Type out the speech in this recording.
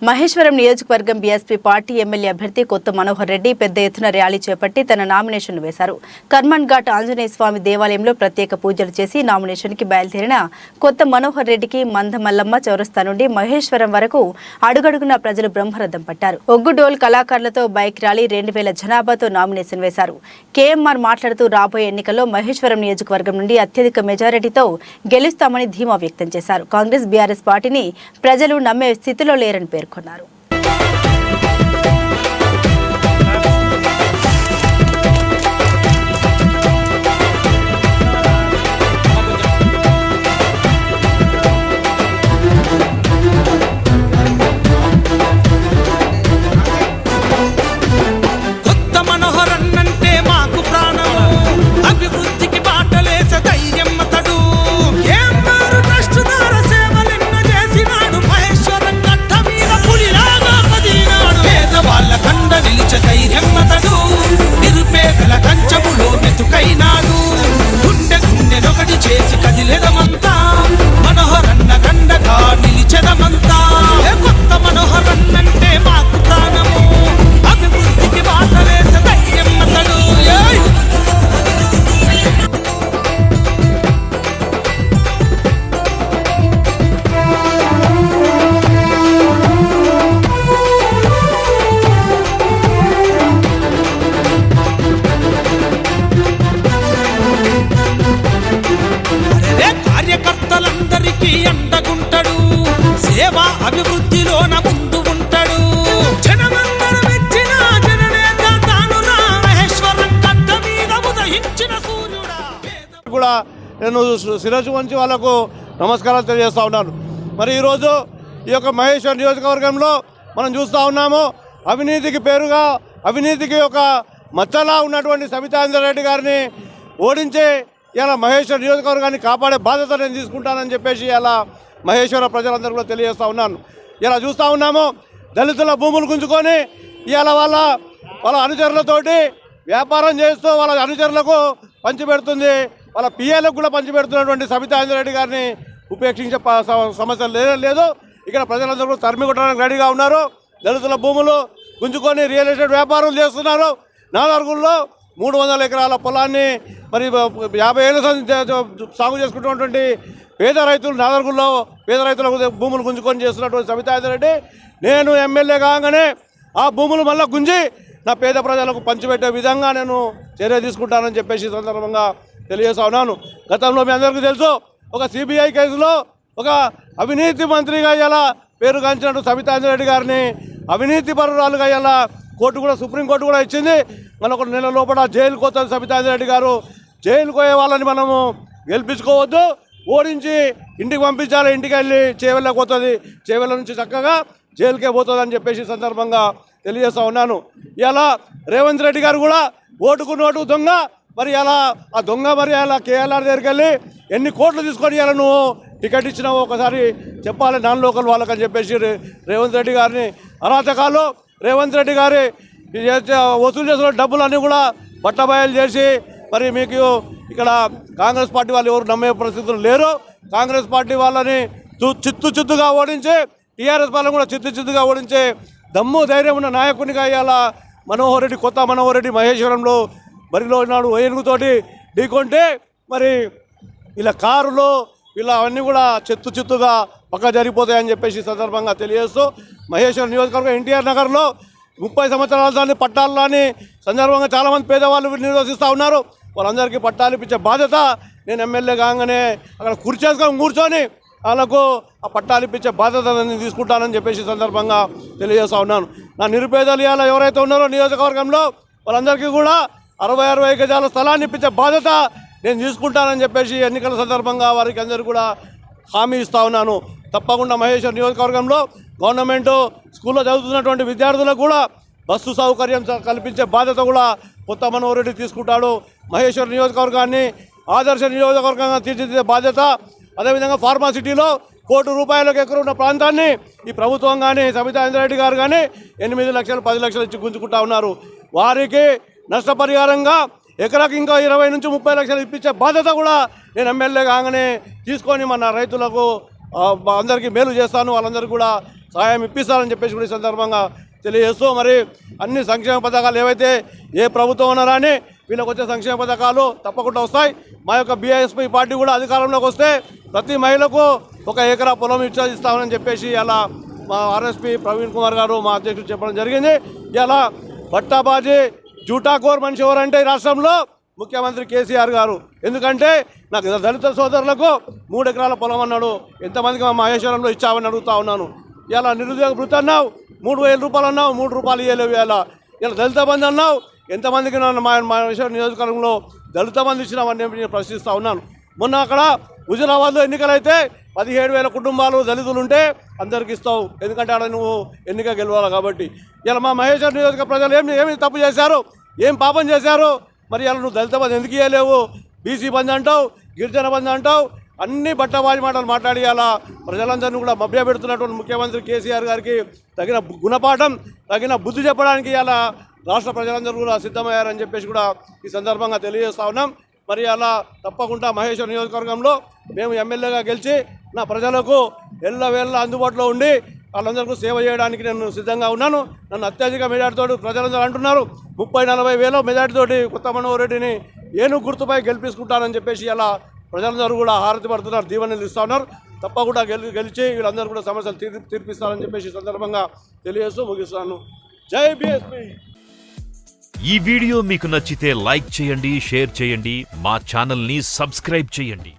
మహేశ్వరం నియోజకవర్గం BSP party MLA అభ్యర్థి కొత్త మనోహర్ రెడ్డి పెద్ద ఎత్తున ర్యాలీ చేపట్టి తన నామినేషన్ వేశారు. కర్మన్ ఘాట్ ఆంజనేయ స్వామి దేవాలయంలో ప్రత్యేక పూజలు చేసి నామినేషన్కి బయలుదేరిన కొత్త మనోహర్ రెడ్డికి మందమల్లమ్మ చౌరస్తా నుండి మహేశ్వరం వరకు అడుగడుగున ప్రజలు బ్రహ్మరథం పట్టారు. ఒగ్గుడోల్ కళాకారులతో బైక్ ర్యాలీ 2000 జనాభాతో నామినేషన్ వేశారు. కేఎంఆర్ మాట్లాడుతూ రాబోయే ఎన్నికల్లో మహేశ్వరం నియోజకవర్గం నుండి అత్యధిక మెజారిటీతో గెలుస్తామని ధీమా వ్యక్తం చేశారు. కాంగ్రెస్ బీఆర్ఎస్ పార్టీని ప్రజలు నమ్మే స్థితిలో లేరని పేర్కొన్నారు. అండగుంటాడు సేవా అభివృద్ధిలోన ముందు ఉంటాడు. జనమందరం మెచ్చిన జననేత తానురా మహేశ్వరం గడ్డ మీద ఉదయించిన సూర్యుడా. కూడా నేను శిరస్సు వంచి వాళ్ళకు నమస్కారాలు తెలియజేస్తూ ఉన్నాను. మరి ఈరోజు ఈ యొక్క మహేశ్వరం నియోజకవర్గంలో మనం చూస్తూ ఉన్నాము, అవినీతికి పేరుగా అవినీతికి ఒక మచ్చలా ఉన్నటువంటి సబితా ఇంద్రారెడ్డి గారిని ఓడించి ఇలా మహేశ్వర నియోజకవర్గాన్ని కాపాడే బాధ్యత నేను తీసుకుంటానని చెప్పేసి ఇలా మహేశ్వర ప్రజలందరూ కూడా తెలియజేస్తూ ఉన్నాను. ఇలా చూస్తూ ఉన్నాము, దళితుల భూములు గుంజుకొని ఇవాళ వాళ్ళ అనుచరులతోటి వ్యాపారం చేస్తూ వాళ్ళ అనుచరులకు పంచిపెడుతుంది, వాళ్ళ పిఏలకు కూడా పంచిపెడుతున్నటువంటి సబితా ఇంద్రారెడ్డి గారిని ఉపేక్షించే సమస్య లేదు. ఇక్కడ ప్రజలందరూ కూడా తరిమి కొట్టడానికి రెడీగా ఉన్నారు. దళితుల భూములు గుంజుకొని రియల్ ఎస్టేట్ వ్యాపారం చేస్తున్నారు. నాదర్గుల్లో 300 ఎకరాల పొలాన్ని మరి 50 ఏళ్ళ సాగు చేసుకుంటున్నటువంటి పేద రైతులు నాదర్గుల్లో పేద రైతులకు భూములు గుంజుకొని చేస్తున్నటువంటి సబితా ఇంద్రారెడ్డి నేను ఎమ్మెల్యే కాగానే ఆ భూములు మళ్ళీ గుంజి నా పేద ప్రజలకు పంచిపెట్టే విధంగా నేను చర్య తీసుకుంటానని చెప్పేసి సందర్భంగా తెలియజేస్తా ఉన్నాను. గతంలో మీ అందరికీ తెలుసు, ఒక సిబిఐ కేసులో ఒక అవినీతి మంత్రిగా ఇలా పేరుగాంచినట్టు సబితా ఇంద్రారెడ్డి గారిని అవినీతి పరురాలుగా ఇలా సుప్రీంకోర్టు కూడా ఇచ్చింది. మన ఒక నెల లోపల జైలుకు పోతుంది సబితా ఇంద్రారెడ్డి గారు. జైలుకు పోయే వాళ్ళని మనము గెలిపించుకోవద్దు, ఓడించి ఇంటికి పంపించాలి. ఇంటికి వెళ్ళి చేవెళ్ళకి పోతుంది, చేవెళ్ళ నుంచి చక్కగా జైలుకే పోతుంది అని చెప్పేసి సందర్భంగా తెలియజేస్తూ ఉన్నాను. ఇలా రేవంత్ రెడ్డి గారు కూడా ఓటుకు నోటు దొంగ, మరి అలా ఆ దొంగ మరి అలా కేఎల్ఆర్ దగ్గరికి వెళ్ళి ఎన్ని కోట్లు తీసుకొని ఇలా నువ్వు టికెట్ ఇచ్చినావు ఒకసారి చెప్పాలి నాన్ లోకల్ వాళ్ళకని చెప్పేసి రేవంత్ రెడ్డి గారిని అరాచకాలు రేవంత్ రెడ్డి గారి వసూలు చేసిన డబ్బులన్నీ కూడా బట్టబయలు చేసి మరి మీకు ఇక్కడ కాంగ్రెస్ పార్టీ వాళ్ళు ఎవరు నమ్మే పరిస్థితులు లేరు. కాంగ్రెస్ పార్టీ వాళ్ళని చిత్తుగా ఓడించి టీఆర్ఎస్ వాళ్ళని కూడా చిత్తుగా ఓడించి దమ్ము ధైర్యం ఉన్న నాయకునిగా ఇవాళ మనోహర్ రెడ్డి కొత్త మనోహర్ రెడ్డి మహేశ్వరంలో బరిలో ఉన్నాడు. ఏనుగుతోటి ఢీకొంటే మరి ఇలా కారులో ఇలా అవన్నీ కూడా చిత్తుగా పక్క జరిగిపోతాయని చెప్పేసి సందర్భంగా తెలియజేస్తూ మహేశ్వరం నియోజకవర్గం ఎన్టీఆర్ నగర్లో 30 సంవత్సరాల దాన్ని పట్టాలని సందర్భంగా చాలామంది పేదవాళ్ళు నిర్వసిస్తూ ఉన్నారు. వాళ్ళందరికీ పట్టాలు ఇప్పించే బాధ్యత నేను ఎమ్మెల్యే కాగానే అక్కడ కూర్చొని వాళ్ళకు ఆ పట్టాలు ఇప్పించే బాధ్యత నేను తీసుకుంటానని చెప్పేసి సందర్భంగా తెలియజేస్తూ ఉన్నాను. నా నిరుపేదలు ఇలా ఎవరైతే ఉన్నారో నియోజకవర్గంలో వాళ్ళందరికీ కూడా 60 గజాల స్థలాన్ని ఇప్పించే బాధ్యత నేను తీసుకుంటానని చెప్పేసి ఎన్నికల సందర్భంగా వారికి అందరూ కూడా హామీ ఇస్తూ ఉన్నాను. తప్పకుండా మహేశ్వరం నియోజకవర్గంలో గవర్నమెంట్ స్కూల్లో చదువుతున్నటువంటి విద్యార్థులకు కూడా బస్సు సౌకర్యం కల్పించే బాధ్యత కూడా కొత్త మనోహర్ రెడ్డి తీసుకుంటాడు. మహేశ్వరం నియోజకవర్గాన్ని ఆదర్శ నియోజకవర్గంగా తీర్చిదిద్దే బాధ్యత, అదేవిధంగా ఫార్మాసిటీలో ₹1 కోట్లకు ఎకరం ఉన్న ప్రాంతాన్ని ఈ ప్రభుత్వం కానీ సబితా ఇంద్రారెడ్డి గారు కానీ 8 లక్షలు 10 లక్షలు ఇచ్చి గుంజుకుంటా ఉన్నారు. వారికి నష్టపరిహారంగా ఎకరాకి ఇంకా 20 నుంచి 30 లక్షలు ఇప్పించే బాధ్యత కూడా నేను ఎమ్మెల్యే కాగానే తీసుకొని మన రైతులకు అందరికీ మేలు చేస్తాను. వాళ్ళందరూ కూడా సహాయం ఇప్పిస్తారని చెప్పేసి కూడా ఈ సందర్భంగా తెలియజేస్తూ, మరి అన్ని సంక్షేమ పథకాలు ఏవైతే ఏ ప్రభుత్వం ఉన్నారా అని వీళ్ళకి వచ్చే సంక్షేమ పథకాలు తప్పకుండా వస్తాయి. మా యొక్క బీఎస్పీ పార్టీ కూడా అధికారంలోకి వస్తే ప్రతి మహిళకు 1 ఎకరా పొలం ఇస్తామని చెప్పేసి అలా మా ఆర్ఎస్పీ ప్రవీణ్ కుమార్ గారు మా అధ్యక్షుడు చెప్పడం జరిగింది. ఇలా బట్టాబాజీ జూటాకోర్ మనిషి ఎవరంటే ఈ రాష్ట్రంలో ముఖ్యమంత్రి కేసీఆర్ గారు. ఎందుకంటే నాకు దళిత సోదరులకు 3 ఎకరాల పొలం అన్నాడు, ఎంతమందికి మా మహేశ్వరంలో ఇచ్చామని అడుగుతా ఉన్నాను. ఇలా నిరుద్యోగ భృతి అన్నావు 3,000 రూపాయలు అన్నావు, 3 రూపాయలు ఇవ్వలేవు. ఇలా దళిత బంధు అన్నావు, ఎంతమందికి నన్ను మా మహేశ్వరం నియోజకవర్గంలో దళిత బంధు ఇచ్చినామని నేను ప్రశ్నిస్తూ ఉన్నాను. మొన్న అక్కడ హుజురాబాద్లో ఎన్నికలైతే 17,000 కుటుంబాలు దళితులు ఉంటే అందరికి ఇస్తావు, ఎందుకంటే అక్కడ నువ్వు ఎన్నిక గెలవాలి కాబట్టి. ఇలా మా మహేశ్వర నియోజక ప్రజలు ఏమి తప్పు చేశారు, ఏం పాపం చేశారు? మరి ఇలా నువ్వు దళిత బంధు ఎందుకు ఇవ్వలేవు? బీసీ బంధు అంటావు, గిరిజన బంధు అంటావు, అన్ని బట్టబాజీ మాటలు మాట్లాడి అలా ప్రజలందరినీ కూడా మభ్యపెడుతున్నటువంటి ముఖ్యమంత్రి కేసీఆర్ గారికి తగిన గుణపాఠం, తగిన బుద్ధి చెప్పడానికి అలా రాష్ట్ర ప్రజలందరూ కూడా సిద్ధమయ్యారని చెప్పేసి కూడా ఈ సందర్భంగా తెలియజేస్తా ఉన్నాం. మరి అలా తప్పకుండా మహేశ్వర నియోజకవర్గంలో మేము ఎమ్మెల్యేగా గెలిచి నా ప్రజలకు ఎల్లవేళ్ళ అందుబాటులో ఉండి వాళ్ళందరికీ సేవ చేయడానికి నేను సిద్ధంగా ఉన్నాను. నన్ను అత్యధిక మెజార్టీతో ప్రజలందరూ అంటున్నారు 30-40 వేల మెజార్టీతోటి కొత్త మనోహర్ రెడ్డిని ఏనుగు గుర్తుపై గెలిపించుకుంటానని చెప్పేసి అలా ప్రజలందరూ కూడా హారతి పడుతున్నారు, దీవెనలు ఇస్తూ ఉన్నారు. తప్పకుండా గెలిచి వీళ్ళందరూ కూడా సమస్యలు తీర్పిస్తారని చెప్పేసి సందర్భంగా తెలియజేస్తూ ముగిస్తాను. జై బీఎస్పీ. ఈ వీడియో మీకు నచ్చితే లైక్ చేయండి, షేర్ చేయండి, మా ఛానల్ని సబ్స్క్రైబ్ చేయండి.